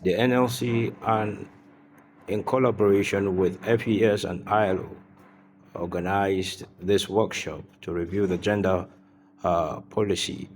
The NLC, and in collaboration with FES and ILO, organized this workshop to review the gender policy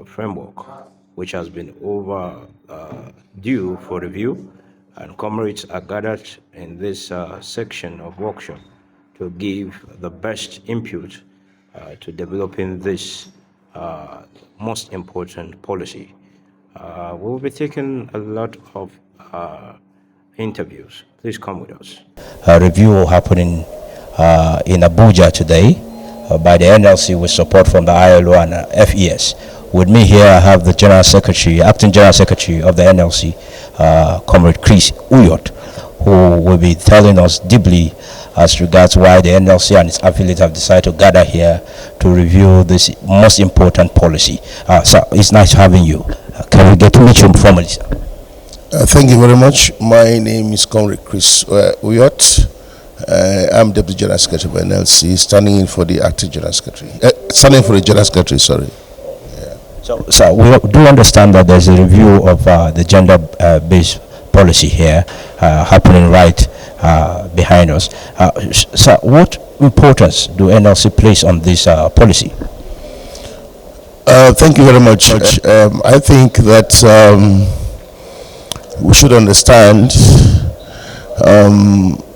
framework, which has been overdue for review, and comrades are gathered in this section of workshop to give the best input to developing this most important policy. We'll be taking a lot of interviews. Please come with us. A review happening in Abuja today by the NLC with support from the ILO and FES. With me here, I have the General Secretary, Acting General Secretary of the NLC, Comrade Chris Uyot, who will be telling us deeply as regards why the NLC and its affiliates have decided to gather here to review this most important policy. So it's nice having you. Can we get to meet you formally, sir? Thank you very much. My name is Comrade Chris Uyot. I'm Deputy General Secretary of NLC, standing in for the Acting General Secretary. Standing for the General Secretary, sorry. So we do understand that there's a review of the gender-based policy here happening right behind us. So what importance do NLC place on this policy? Thank you very much. I think that we should understand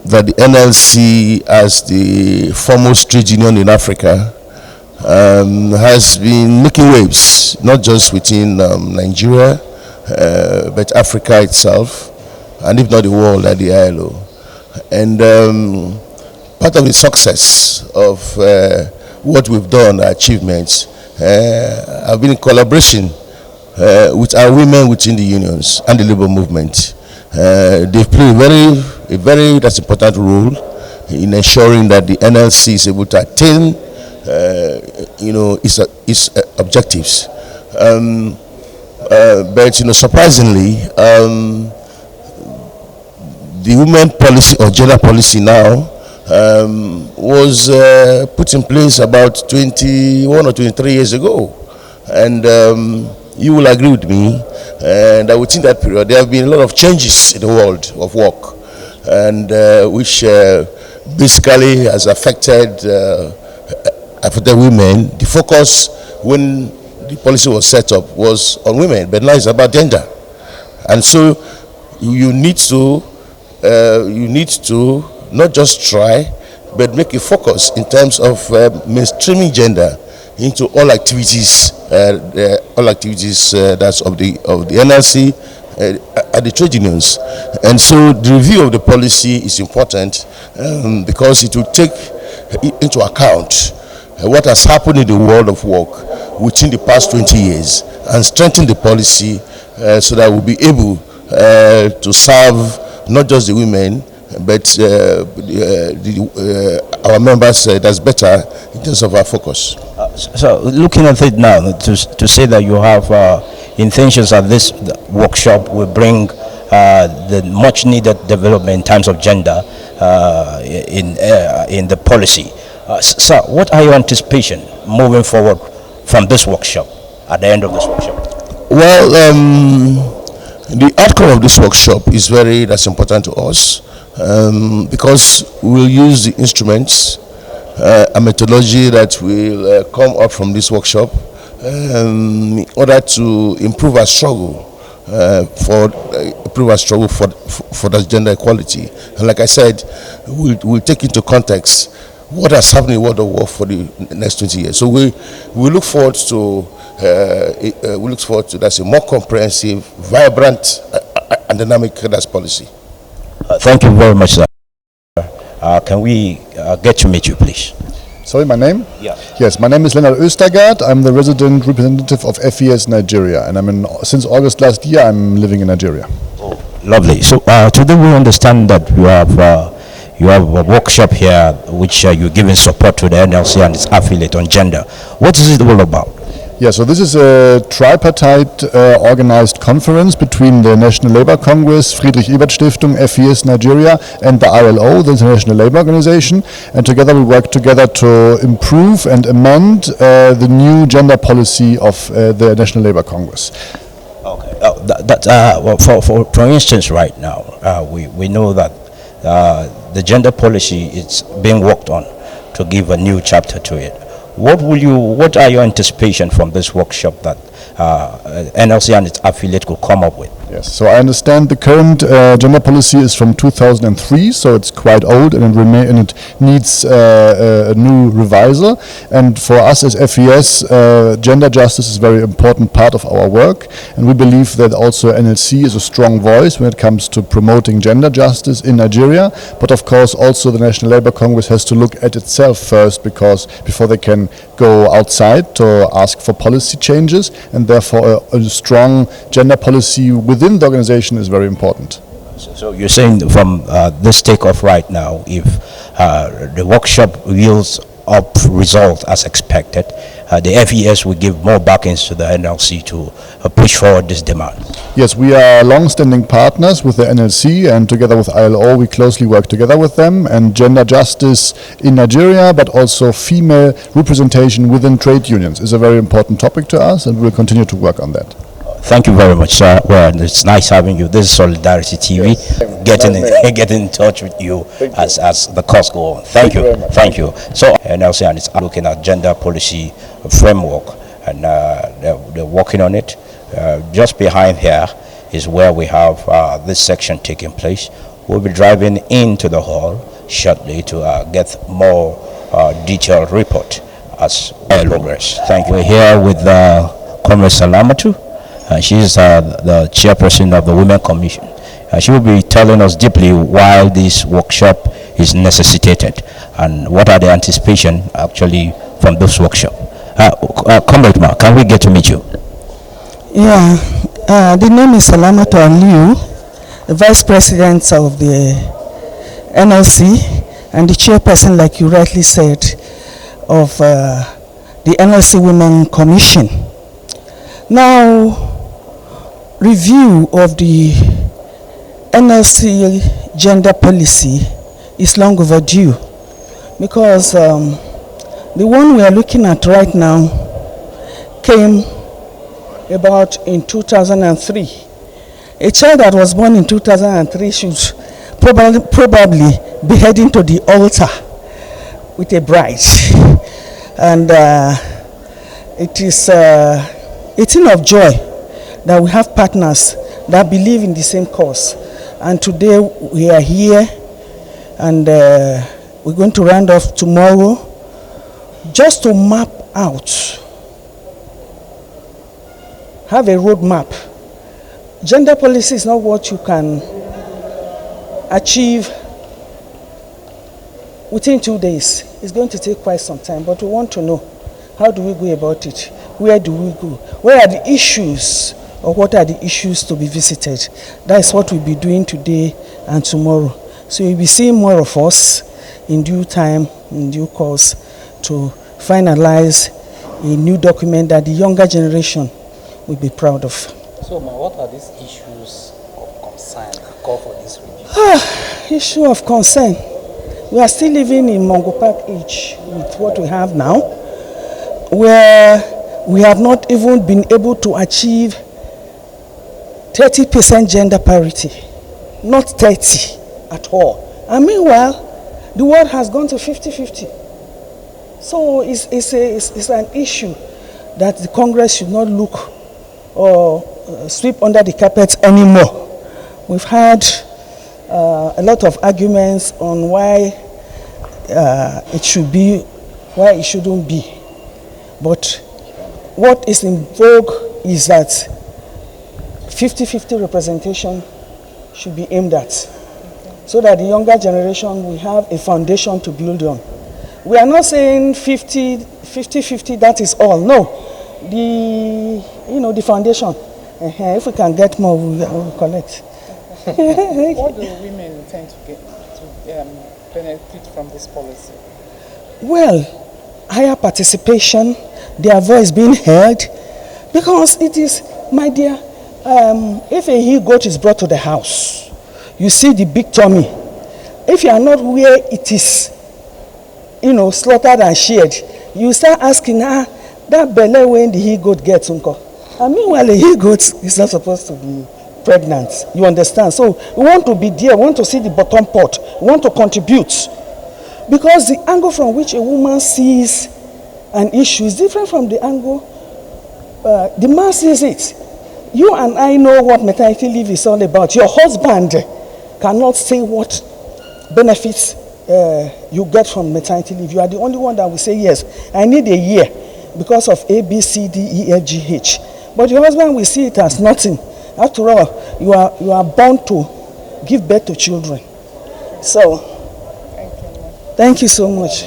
that the NLC, as the foremost trade union in Africa, has been making waves, not just within Nigeria, but Africa itself, and if not the world, at the ILO. And part of the success of what we've done, our achievements, have been in collaboration with our women within the unions and the labor movement. They've played a very that's important role in ensuring that the NLC is able to attain its objectives. But surprisingly, the women policy or gender policy now was put in place about 21 or 23 years ago, and you will agree with me that within that period there have been a lot of changes in the world of work, and which basically has affected women. The focus when the policy was set up was on women, but now it's about gender, and so you need to not just try, but make a focus in terms of mainstreaming gender into all activities that's of the NLC at the trade unions. And so the review of the policy is important because it will take into account what has happened in the world of work within the past 20 years and strengthen the policy so that we'll be able to serve not just the women, but our members that's better in terms of our focus. So looking at it now, to say that you have intentions that this workshop will bring the much needed development in terms of gender in the policy. So what are your anticipation moving forward from this workshop, at the end of this workshop? Well, the outcome of this workshop is that's important to us because we'll use the instruments, a methodology that will come up from this workshop in order to improve our struggle for that gender equality. And like I said, we'll take into context what has happened in the world of work for the next 20 years. So we look forward to that's a more comprehensive, vibrant, and dynamic policy. Thank you very much, sir. Can we get to meet you, please? Sorry, my name? Yeah. Yes, my name is Leonard Östergaard. I'm the resident representative of FES Nigeria, and since August last year, I'm living in Nigeria. Oh, lovely. So today we understand that you have a workshop here which you're giving support to the NLC and its affiliate on gender. What is it all about? Yeah, so this is a tripartite organized conference between the National Labour Congress, Friedrich Ebert Stiftung, FES Nigeria, and the ILO, the International Labour Organization. And together we work together to improve and amend the new gender policy of the National Labour Congress. Okay. Well, for instance, right now, we know that the gender policy is being worked on to give a new chapter to it. What are your anticipation from this workshop that NLC and its affiliate could come up with? Yes, so I understand the current gender policy is from 2003, so it's quite old and it needs a new revisal. And for us as FES, gender justice is a very important part of our work, and we believe that also NLC is a strong voice when it comes to promoting gender justice in Nigeria. But of course, also the National Labour Congress has to look at itself first, because before they can go outside to ask for policy changes, and therefore a strong gender policy within the organization is very important. So you're saying from this takeoff right now, if the workshop yields up results as expected, the FES will give more backings to the NLC to push forward this demand? Yes, we are long-standing partners with the NLC, and together with ILO we closely work together with them, and gender justice in Nigeria but also female representation within trade unions is a very important topic to us, and we will continue to work on that. Thank you very much, sir. Well, it's nice having you. This is Solidarity TV. Yes. Getting in touch with you as the course go on. Thank you. Thank you. So NLC and it's looking at gender policy framework, and they're working on it. Just behind here is where we have this section taking place. We'll be driving into the hall shortly to get more detailed report as progress. Thank you. We're here with Comrade Salamatu. She is the chairperson of the Women Commission. She will be telling us deeply why this workshop is necessitated and what are the anticipation actually from this workshop. Comrade Ma, can we get to meet you? Yeah, the name is Salamatu Aliu, the Vice President of the NLC and the chairperson, like you rightly said, of the NLC Women Commission. Now, review of the NLC gender policy is long overdue, because the one we are looking at right now came about in 2003. A child that was born in 2003 should probably be heading to the altar with a bride, and it is a thing of joy that we have partners that believe in the same cause. And today we are here, and we're going to round off tomorrow just to map out, have a roadmap. Gender policy is not what you can achieve within 2 days. It's going to take quite some time, but we want to know, how do we go about it? Where do we go? Where are the issues, or what are the issues to be visited? That is what we'll be doing today and tomorrow. So you'll be seeing more of us in due time, in due course, to finalize a new document that the younger generation will be proud of. So, Ma, what are these issues of concern that call for this review? Issue of concern. We are still living in Mongo Park age with what we have now, where we have not even been able to achieve 30% gender parity, not 30 at all. And meanwhile, the world has gone to 50-50. So it's an issue that the Congress should not look or sweep under the carpet anymore. We've had a lot of arguments on why it should be, why it shouldn't be. But what is in vogue is that 50-50 representation should be aimed at, so that the younger generation will have a foundation to build on. We are not saying 50-50, that is all. No, the foundation. If we can get more, we will collect. What do women intend to get to benefit from this policy? Well, higher participation, their voice being heard, because it is, my dear, if a he-goat is brought to the house, you see the big tummy. If you are not where it is, slaughtered and shared, you start asking, that belly when the he-goat gets, uncle. And meanwhile, a he-goat is not supposed to be pregnant. You understand? So we want to be there. We want to see the bottom part. We want to contribute. Because the angle from which a woman sees an issue is different from the angle the man sees it. You and I know what maternity leave is all about. Your husband cannot say what benefits you get from maternity leave. You are the only one that will say, yes, I need a year because of A, B, C, D, E, F, G, H. But your husband will see it as nothing. After all, you are born to give birth to children. So, thank you so much.